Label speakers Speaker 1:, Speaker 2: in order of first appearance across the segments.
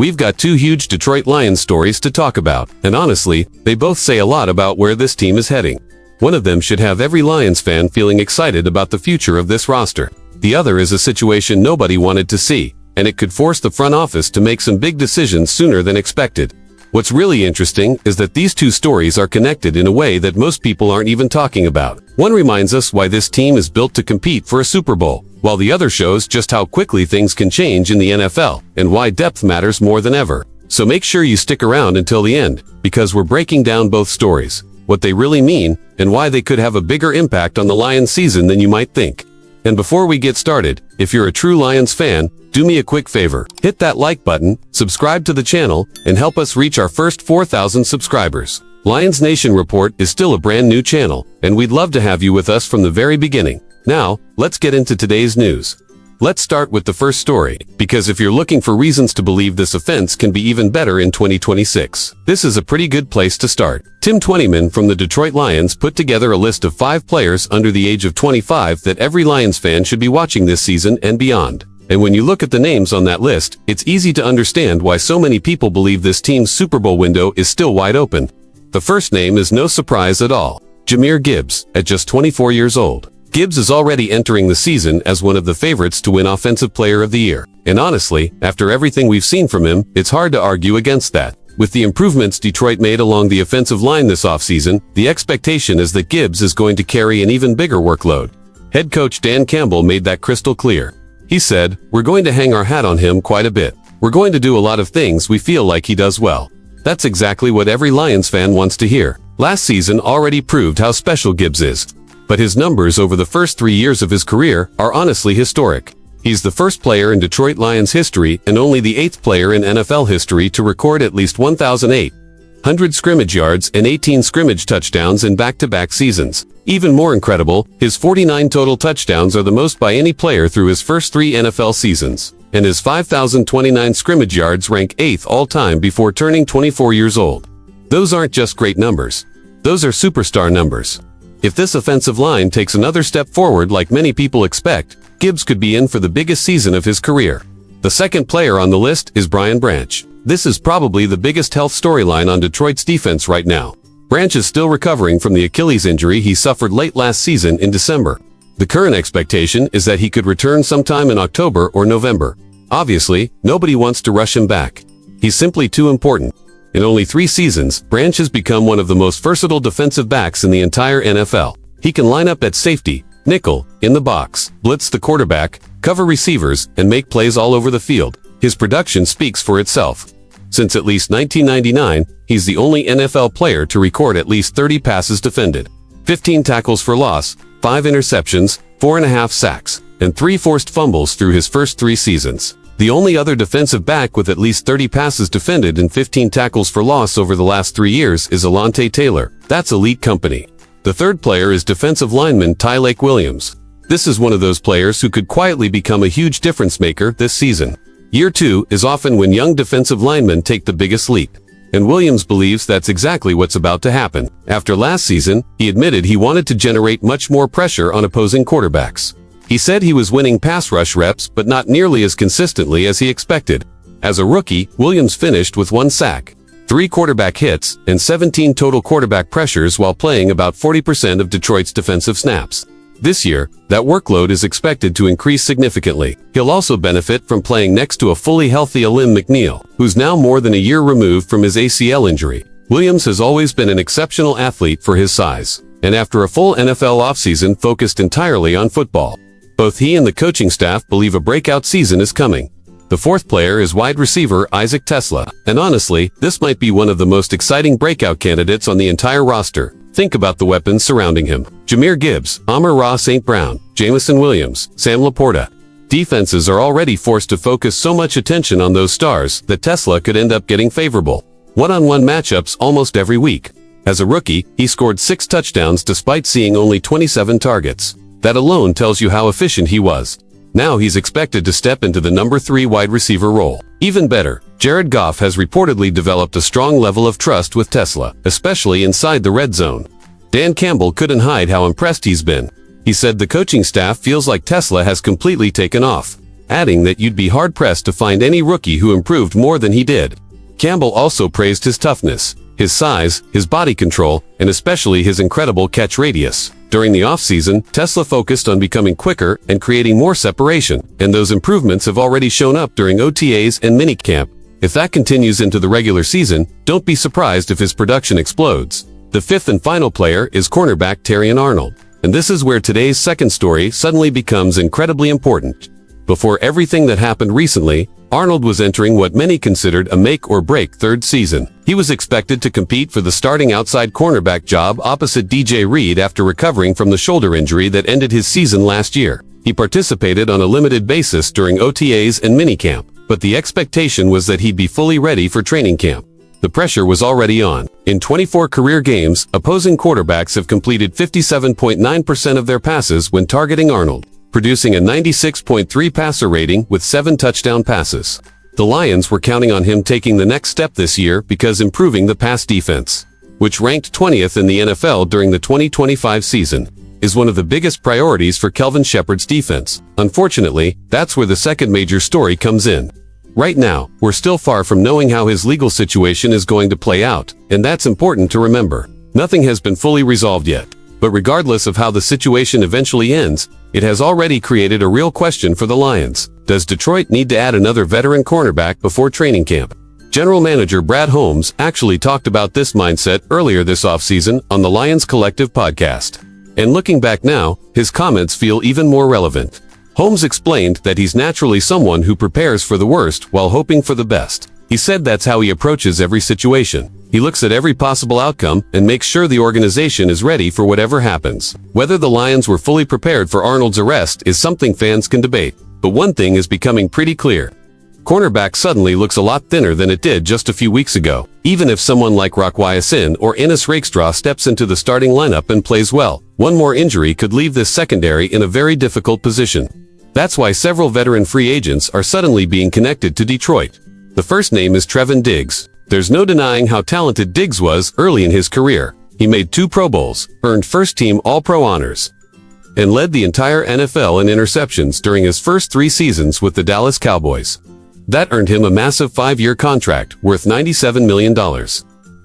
Speaker 1: We've got two huge Detroit Lions stories to talk about, and honestly, they both say a lot about where this team is heading. One of them should have every Lions fan feeling excited about the future of this roster. The other is a situation nobody wanted to see, and it could force the front office to make some big decisions sooner than expected. What's really interesting is that these two stories are connected in a way that most people aren't even talking about. One reminds us why this team is built to compete for a Super Bowl, while the other shows just how quickly things can change in the NFL and why depth matters more than ever. So make sure you stick around until the end, because we're breaking down both stories, what they really mean, and why they could have a bigger impact on the Lions season than you might think. And before we get started, if you're a true Lions fan, do me a quick favor. Hit that like button, subscribe to the channel, and help us reach our first 4,000 subscribers. Lions Nation Report is still a brand new channel, and we'd love to have you with us from the very beginning. Now, let's get into today's news. Let's start with the first story, because if you're looking for reasons to believe this offense can be even better in 2026, this is a pretty good place to start. Tim Twentyman from the Detroit Lions put together a list of 5 players under the age of 25 that every Lions fan should be watching this season and beyond. And when you look at the names on that list, it's easy to understand why so many people believe this team's Super Bowl window is still wide open. The first name is no surprise at all: Jahmyr Gibbs, at just 24 years old. Gibbs is already entering the season as one of the favorites to win Offensive Player of the Year. And honestly, after everything we've seen from him, it's hard to argue against that. With the improvements Detroit made along the offensive line this offseason, the expectation is that Gibbs is going to carry an even bigger workload. Head coach Dan Campbell made that crystal clear. He said, "We're going to hang our hat on him quite a bit. We're going to do a lot of things we feel like he does well." That's exactly what every Lions fan wants to hear. Last season already proved how special Gibbs is. But his numbers over the first 3 years of his career are honestly historic. He's the first player in Detroit Lions history and only the 8th player in NFL history to record at least 1,800 scrimmage yards and 18 scrimmage touchdowns in back-to-back seasons. Even more incredible, his 49 total touchdowns are the most by any player through his first 3 NFL seasons, and his 5,029 scrimmage yards rank 8th all-time before turning 24 years old. Those aren't just great numbers. Those are superstar numbers. If this offensive line takes another step forward like many people expect, Gibbs could be in for the biggest season of his career. The second player on the list is Brian Branch. This is probably the biggest health storyline on Detroit's defense right now. Branch is still recovering from the Achilles injury he suffered late last season in December. The current expectation is that he could return sometime in October or November. Obviously, nobody wants to rush him back. He's simply too important. In only 3 seasons, Branch has become one of the most versatile defensive backs in the entire NFL. He can line up at safety, nickel, in the box, blitz the quarterback, cover receivers, and make plays all over the field. His production speaks for itself. Since at least 1999, he's the only NFL player to record at least 30 passes defended, 15 tackles for loss, 5 interceptions, 4.5 sacks, and 3 forced fumbles through his first 3 seasons. The only other defensive back with at least 30 passes defended and 15 tackles for loss over the last 3 years is Alontae Taylor. That's elite company. The third player is defensive lineman Tyleik Williams. This is one of those players who could quietly become a huge difference maker this season. Year 2 is often when young defensive linemen take the biggest leap. And Williams believes that's exactly what's about to happen. After last season, he admitted he wanted to generate much more pressure on opposing quarterbacks. He said he was winning pass rush reps but not nearly as consistently as he expected. As a rookie, Williams finished with 1 sack, 3 quarterback hits, and 17 total quarterback pressures while playing about 40% of Detroit's defensive snaps. This year, that workload is expected to increase significantly. He'll also benefit from playing next to a fully healthy Alim McNeill, who's now more than a year removed from his ACL injury. Williams has always been an exceptional athlete for his size, and after a full NFL offseason focused entirely on football. Both he and the coaching staff believe a breakout season is coming. The fourth player is wide receiver Isaac Tesla, and honestly, this might be one of the most exciting breakout candidates on the entire roster. Think about the weapons surrounding him: Jahmyr Gibbs, Amon-Ra St. Brown, Jameson Williams, Sam Laporta. Defenses are already forced to focus so much attention on those stars that Tesla could end up getting favorable one-on-one matchups almost every week. As a rookie, he scored 6 touchdowns despite seeing only 27 targets. That alone tells you how efficient he was. Now he's expected to step into the number 3 wide receiver role. Even better, Jared Goff has reportedly developed a strong level of trust with Tesla, especially inside the red zone. Dan Campbell couldn't hide how impressed he's been. He said the coaching staff feels like Tesla has completely taken off. adding that you'd be hard-pressed to find any rookie who improved more than he did. Campbell also praised his toughness, his size, his body control, and especially his incredible catch radius. During the offseason, Tesla focused on becoming quicker and creating more separation, and those improvements have already shown up during OTAs and minicamp. If that continues into the regular season, don't be surprised if his production explodes. The fifth and final player is cornerback Terrion Arnold. And this is where today's second story suddenly becomes incredibly important. Before everything that happened recently, Arnold was entering what many considered a make-or-break third season. He was expected to compete for the starting outside cornerback job opposite DJ Reed after recovering from the shoulder injury that ended his season last year. He participated on a limited basis during OTAs and minicamp, but the expectation was that he'd be fully ready for training camp. The pressure was already on. In 24 career games, opposing quarterbacks have completed 57.9% of their passes when targeting Arnold, producing a 96.3 passer rating with 7 touchdown passes. The Lions were counting on him taking the next step this year because improving the pass defense, which ranked 20th in the NFL during the 2025 season, is one of the biggest priorities for Kelvin Shepard's defense. Unfortunately, that's where the second major story comes in. Right now, we're still far from knowing how his legal situation is going to play out, and that's important to remember. Nothing has been fully resolved yet. But regardless of how the situation eventually ends, it has already created a real question for the Lions. Does Detroit need to add another veteran cornerback before training camp? General Manager Brad Holmes actually talked about this mindset earlier this offseason on the Lions Collective podcast. And looking back now, his comments feel even more relevant. Holmes explained that he's naturally someone who prepares for the worst while hoping for the best. He said that's how he approaches every situation. He looks at every possible outcome and makes sure the organization is ready for whatever happens. Whether the Lions were fully prepared for Arnold's arrest is something fans can debate. But one thing is becoming pretty clear. Cornerback suddenly looks a lot thinner than it did just a few weeks ago. Even if someone like Rockwiasin or Ennis Rakestraw steps into the starting lineup and plays well, one more injury could leave this secondary in a very difficult position. That's why several veteran free agents are suddenly being connected to Detroit. The first name is Trevon Diggs. There's no denying how talented Diggs was early in his career. He made 2 Pro Bowls, earned first-team All-Pro honors, and led the entire NFL in interceptions during his first 3 seasons with the Dallas Cowboys. That earned him a massive 5-year contract worth $97 million.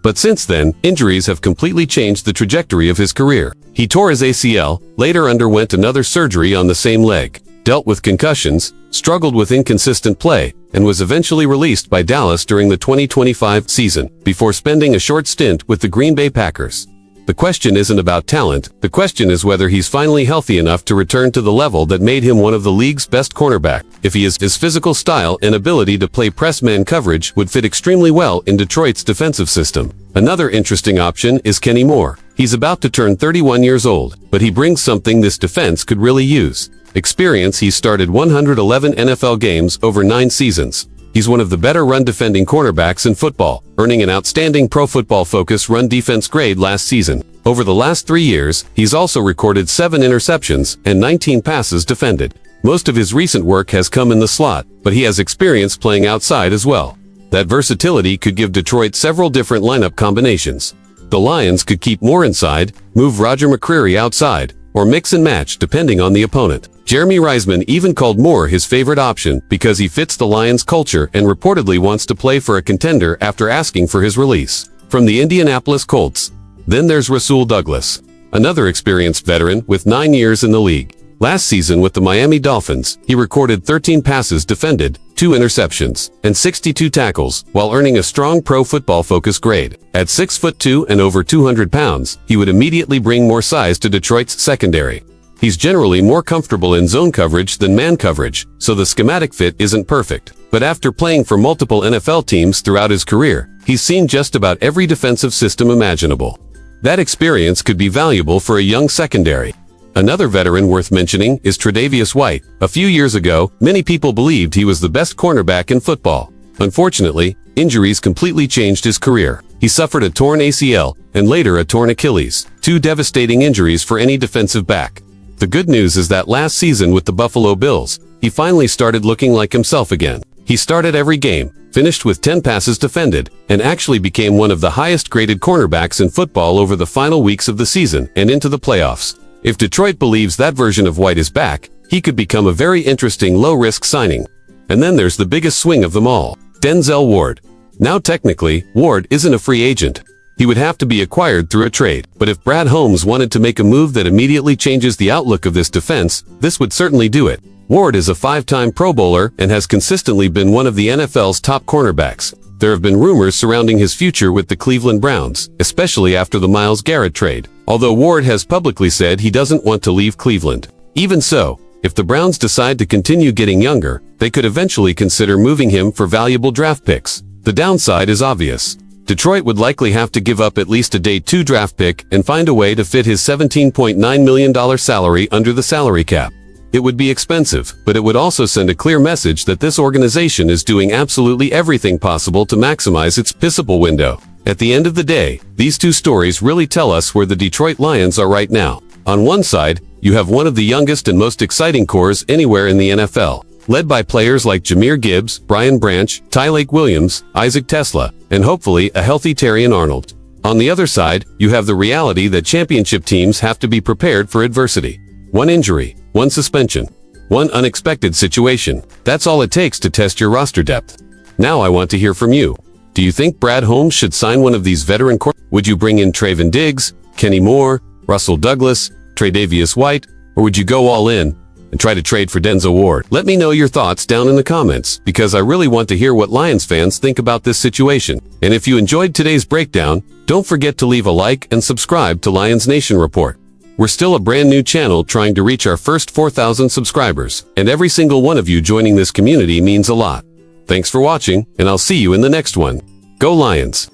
Speaker 1: But since then, injuries have completely changed the trajectory of his career. He tore his ACL, later underwent another surgery on the same leg, dealt with concussions, struggled with inconsistent play, and was eventually released by Dallas during the 2025 season, before spending a short stint with the Green Bay Packers. The question isn't about talent, the question is whether he's finally healthy enough to return to the level that made him one of the league's best cornerback. If he is, his physical style and ability to play press man coverage would fit extremely well in Detroit's defensive system. Another interesting option is Kenny Moore. He's about to turn 31 years old, but he brings something this defense could really use. Experience. He's started 111 NFL games over 9 seasons. He's one of the better run-defending cornerbacks in football, earning an outstanding Pro Football Focus run defense grade last season. Over the last 3 years, he's also recorded 7 interceptions and 19 passes defended. Most of his recent work has come in the slot, but he has experience playing outside as well. That versatility could give Detroit several different lineup combinations. The Lions could keep Moore inside, move Roger McCreary outside, or mix and match depending on the opponent. Jeremy Reisman even called Moore his favorite option because he fits the Lions' culture and reportedly wants to play for a contender after asking for his release from the Indianapolis Colts. Then there's Rasul Douglas, another experienced veteran with 9 years in the league. Last season with the Miami Dolphins, he recorded 13 passes defended, 2 interceptions, and 62 tackles, while earning a strong Pro Football Focus grade. At 6'2" and over 200 pounds, he would immediately bring more size to Detroit's secondary. He's generally more comfortable in zone coverage than man coverage, so the schematic fit isn't perfect. But after playing for multiple NFL teams throughout his career, he's seen just about every defensive system imaginable. That experience could be valuable for a young secondary. Another veteran worth mentioning is Tre'Davious White. A few years ago, many people believed he was the best cornerback in football. Unfortunately, injuries completely changed his career. He suffered a torn ACL and later a torn Achilles, 2 devastating injuries for any defensive back. The good news is that last season with the Buffalo Bills, he finally started looking like himself again. He started every game, finished with 10 passes defended, and actually became one of the highest-graded cornerbacks in football over the final weeks of the season and into the playoffs. If Detroit believes that version of White is back, He could become a very interesting low-risk signing. And then there's the biggest swing of them all, Denzel Ward. Now technically, Ward isn't a free agent. He would have to be acquired through a trade. But if Brad Holmes wanted to make a move that immediately changes the outlook of this defense, this would certainly do it. Ward is a 5-time Pro Bowler and has consistently been one of the NFL's top cornerbacks. There have been rumors surrounding his future with the Cleveland Browns, especially after the Myles Garrett trade, although Ward has publicly said he doesn't want to leave Cleveland. Even so, if the Browns decide to continue getting younger, they could eventually consider moving him for valuable draft picks. The downside is obvious. Detroit would likely have to give up at least a day 2 draft pick and find a way to fit his $17.9 million salary under the salary cap. It would be expensive, but it would also send a clear message that this organization is doing absolutely everything possible to maximize its pissable window. At the end of the day, these two stories really tell us where the Detroit Lions are right now. On one side, you have one of the youngest and most exciting cores anywhere in the NFL, led by players like Jahmyr Gibbs, Brian Branch, Tyleik Williams, Isaac Tesla, and hopefully a healthy Terrion Arnold. On the other side, you have the reality that championship teams have to be prepared for adversity. One injury, one suspension, one unexpected situation. That's all it takes to test your roster depth. Now I want to hear from you. Do you think Brad Holmes should sign one of these veteran core? Would you bring in Trayvon Diggs, Kenny Moore, Russell Douglas, Tre'Davious White, or would you go all in and try to trade for Denzel Ward? Let me know your thoughts down in the comments, because I really want to hear what Lions fans think about this situation. And if you enjoyed today's breakdown, don't forget to leave a like and subscribe to Lions Nation Report. We're still a brand new channel trying to reach our first 4,000 subscribers, and every single one of you joining this community means a lot. Thanks for watching, and I'll see you in the next one. Go Lions!